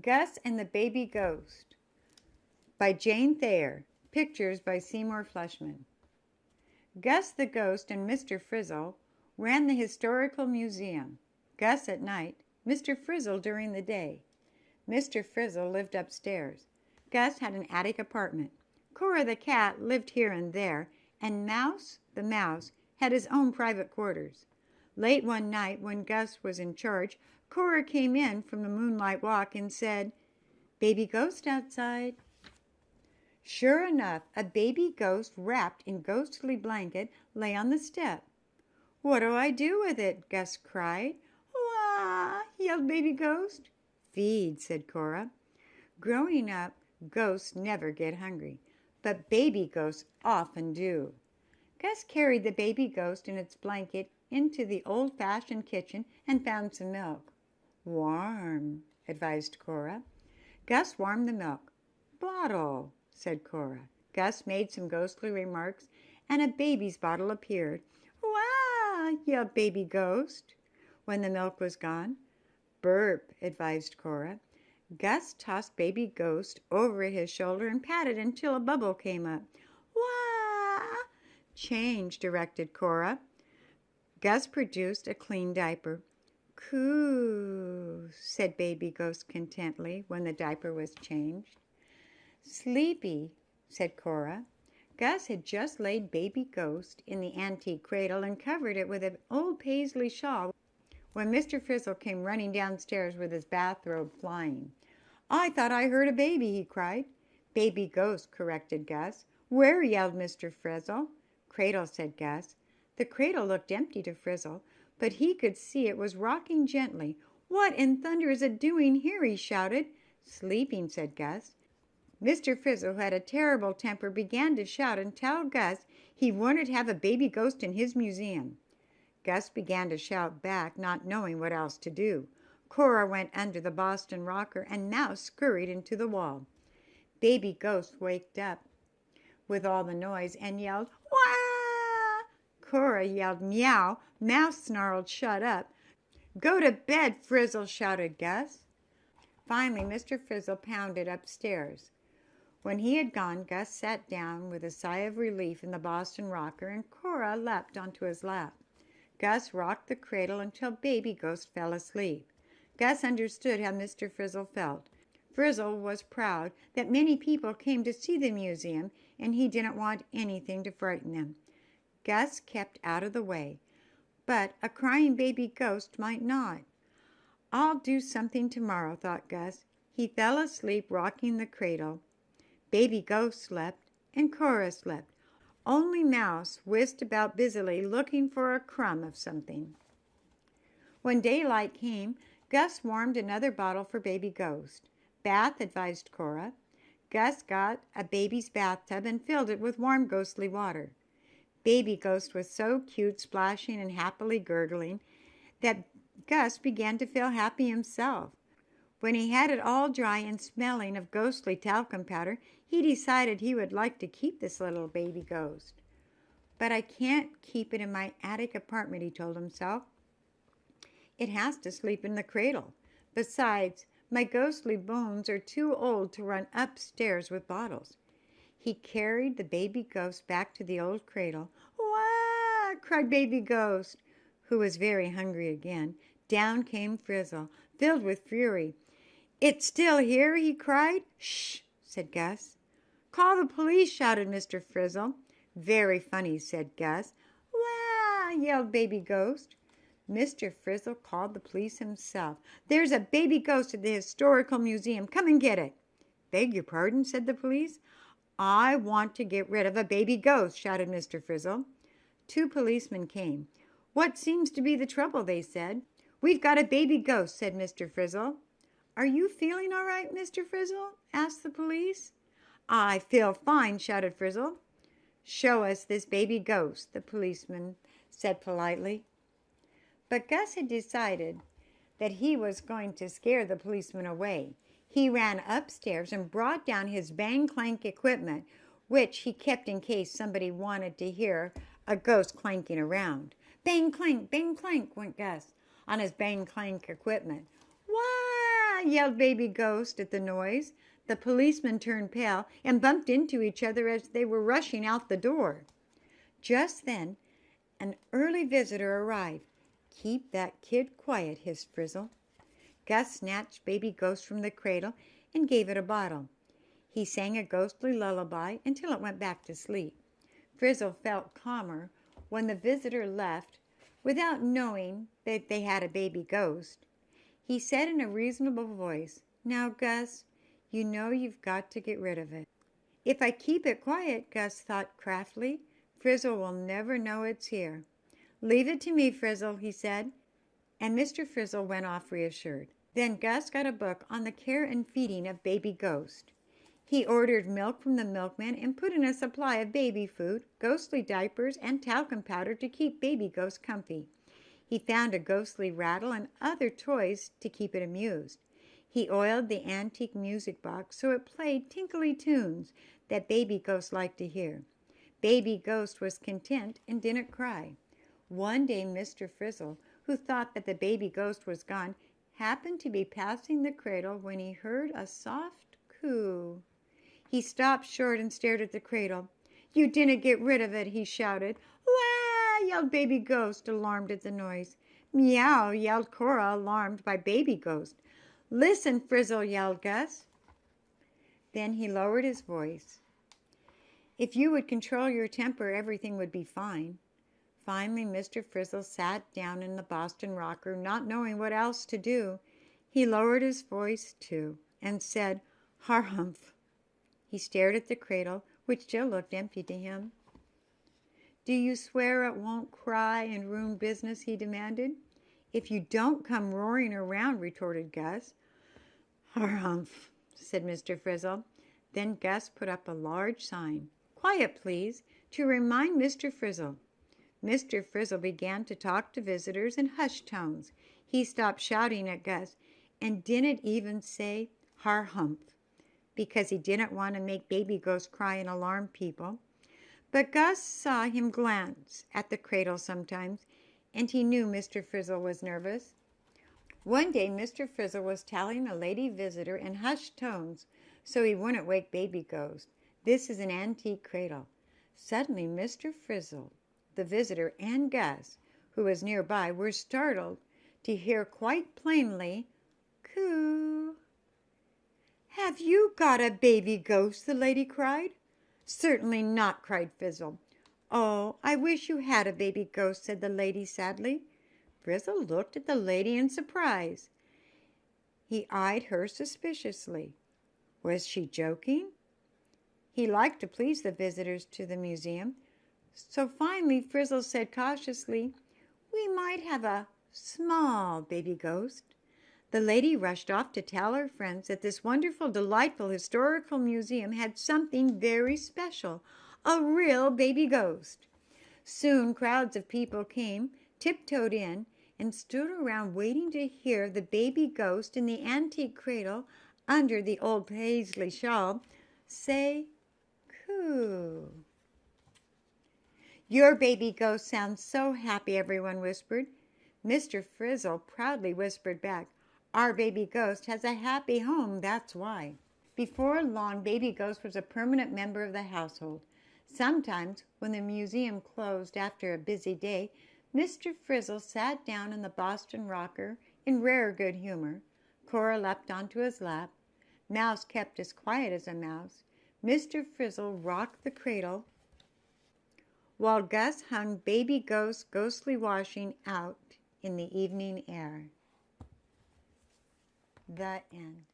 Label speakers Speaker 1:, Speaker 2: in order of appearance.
Speaker 1: Gus and the Baby Ghost by Jane Thayer. Pictures by Seymour Fleshman. Gus the Ghost and Mr. Frizzle ran the Historical Museum. Gus at night, Mr. Frizzle during the day. Mr. Frizzle lived upstairs. Gus had an attic apartment. Cora the cat lived here and there, and Mouse the mouse had his own private quarters. Late one night, when Gus was in charge, Cora came in from the moonlight walk and said, "Baby ghost outside." Sure enough, a baby ghost wrapped in ghostly blanket lay on the step. "What do I do with it?" Gus cried. "Wah!" yelled Baby Ghost. "Feed," said Cora. Growing up, ghosts never get hungry, but baby ghosts often do. Gus carried the baby ghost in its blanket into the old-fashioned kitchen and found some milk. "Warm," advised Cora. Gus warmed the milk. "Bottle," said Cora. Gus made some ghostly remarks, and a baby's bottle appeared. "Wah!" yelled Baby Ghost. When the milk was gone, "Burp," advised Cora. Gus tossed Baby Ghost over his shoulder and patted until a bubble came up. "Wah!" "Change," directed Cora. Gus produced a clean diaper. "Coo," said Baby Ghost contentedly when the diaper was changed. "Sleepy," said Cora. Gus had just laid Baby Ghost in the antique cradle and covered it with an old paisley shawl when Mr. Frizzle came running downstairs with his bathrobe flying. "I thought I heard a baby," he cried. "Baby Ghost," corrected Gus. "Where?" yelled Mr. Frizzle. "Cradle," said Gus. The cradle looked empty to Frizzle, but he could see it was rocking gently. "What in thunder is it doing here?" he shouted. "Sleeping," said Gus. Mr. Frizzle, who had a terrible temper, began to shout and tell Gus he wanted to have a baby ghost in his museum. Gus began to shout back, not knowing what else to do. Cora went under the Boston rocker, and Mouse scurried into the wall. Baby Ghost waked up with all the noise and yelled, "Wah!" Cora yelled, "Meow!" Mouse snarled, "Shut up!" "Go to bed, Frizzle!" shouted Gus. Finally, Mr. Frizzle pounded upstairs. When he had gone, Gus sat down with a sigh of relief in the Boston rocker, and Cora leapt onto his lap. Gus rocked the cradle until Baby Ghost fell asleep. Gus understood how Mr. Frizzle felt. Frizzle was proud that many people came to see the museum, and he didn't want anything to frighten them. Gus kept out of the way, but a crying baby ghost might not. "I'll do something tomorrow," thought Gus. He fell asleep rocking the cradle. Baby Ghost slept, and Cora slept. Only Mouse whisked about busily looking for a crumb of something. When daylight came, Gus warmed another bottle for Baby Ghost. "Bath," advised Cora. Gus got a baby's bathtub and filled it with warm ghostly water. Baby Ghost was so cute, splashing and happily gurgling, that Gus began to feel happy himself. When he had it all dry and smelling of ghostly talcum powder, he decided he would like to keep this little baby ghost. "But I can't keep it in my attic apartment," he told himself. "It has to sleep in the cradle. Besides, my ghostly bones are too old to run upstairs with bottles." He carried the baby ghost back to the old cradle. "Wah!" cried Baby Ghost, who was very hungry again. Down came Frizzle, filled with fury. "It's still here!" he cried. "Shh!" said Gus. "Call the police!" shouted Mr. Frizzle. "Very funny," said Gus. "Wah!" yelled Baby Ghost. Mr. Frizzle called the police himself. "There's a baby ghost at the Historical Museum. Come and get it." "Beg your pardon," said the police. "I want to get rid of a baby ghost," shouted Mr. Frizzle. Two policemen came. "What seems to be the trouble?" they said. "We've got a baby ghost," said Mr. Frizzle. "Are you feeling all right, Mr. Frizzle?" asked the police. "I feel fine," shouted Frizzle. "Show us this baby ghost," the policeman said politely. But Gus had decided that he was going to scare the policeman away. He ran upstairs and brought down his bang-clank equipment, which he kept in case somebody wanted to hear a ghost clanking around. Bang, clank, went Gus on his bang-clank equipment. "Wah!" yelled Baby Ghost at the noise. The policemen turned pale and bumped into each other as they were rushing out the door. Just then, an early visitor arrived. "Keep that kid quiet," hissed Frizzle. Gus snatched Baby Ghost from the cradle and gave it a bottle. He sang a ghostly lullaby until it went back to sleep. Frizzle felt calmer when the visitor left without knowing that they had a baby ghost. He said in a reasonable voice, "Now, Gus, you know you've got to get rid of it." "If I keep it quiet," Gus thought craftily, "Frizzle will never know it's here." "Leave it to me, Frizzle," he said, and Mr. Frizzle went off reassured. Then Gus got a book on the care and feeding of Baby Ghost. He ordered milk from the milkman and put in a supply of baby food, ghostly diapers, and talcum powder to keep Baby Ghost comfy. He found a ghostly rattle and other toys to keep it amused. He oiled the antique music box so it played tinkly tunes that Baby Ghost liked to hear. Baby Ghost was content and didn't cry. One day Mr. Frizzle, who thought that the baby ghost was gone, happened to be passing the cradle when he heard a soft coo. He stopped short and stared at the cradle. "You didn't get rid of it," he shouted. "Wah!" yelled Baby Ghost, alarmed at the noise. "Meow!" yelled Cora, alarmed by Baby Ghost. "Listen, Frizzle!" yelled Gus. Then he lowered his voice. "If you would control your temper, everything would be fine." Finally, Mr. Frizzle sat down in the Boston rocker, not knowing what else to do. He lowered his voice, too, and said, "Har humph." He stared at the cradle, which still looked empty to him. "Do you swear it won't cry and ruin business?" he demanded. "If you don't come roaring around," retorted Gus. "Har humph," said Mr. Frizzle. Then Gus put up a large sign, "Quiet, please," to remind Mr. Frizzle. Mr. Frizzle began to talk to visitors in hushed tones. He stopped shouting at Gus and didn't even say "har humph," because he didn't want to make Baby Ghost cry and alarm people. But Gus saw him glance at the cradle sometimes, and he knew Mr. Frizzle was nervous. One day Mr. Frizzle was telling a lady visitor in hushed tones so he wouldn't wake Baby Ghost, "This is an antique cradle." Suddenly Mr. Frizzle, the visitor, and Gus, who was nearby, were startled to hear quite plainly, "Coo." "Have you got a baby ghost?" the lady cried. "Certainly not," cried Frizzle. "Oh, I wish you had a baby ghost," said the lady sadly. Frizzle looked at the lady in surprise. He eyed her suspiciously. Was she joking? He liked to please the visitors to the museum. So finally Frizzle said cautiously, "We might have a small baby ghost." The lady rushed off to tell her friends that this wonderful, delightful historical museum had something very special, a real baby ghost. Soon crowds of people came, tiptoed in, and stood around waiting to hear the baby ghost in the antique cradle under the old paisley shawl say, "Coo." "Your baby ghost sounds so happy," everyone whispered. Mr. Frizzle proudly whispered back, "Our baby ghost has a happy home, that's why." Before long, Baby Ghost was a permanent member of the household. Sometimes, when the museum closed after a busy day, Mr. Frizzle sat down in the Boston rocker in rare good humor. Cora leapt onto his lap. Mouse kept as quiet as a mouse. Mr. Frizzle rocked the cradle, while Gus hung Baby Ghost's ghostly washing out in the evening air. The end.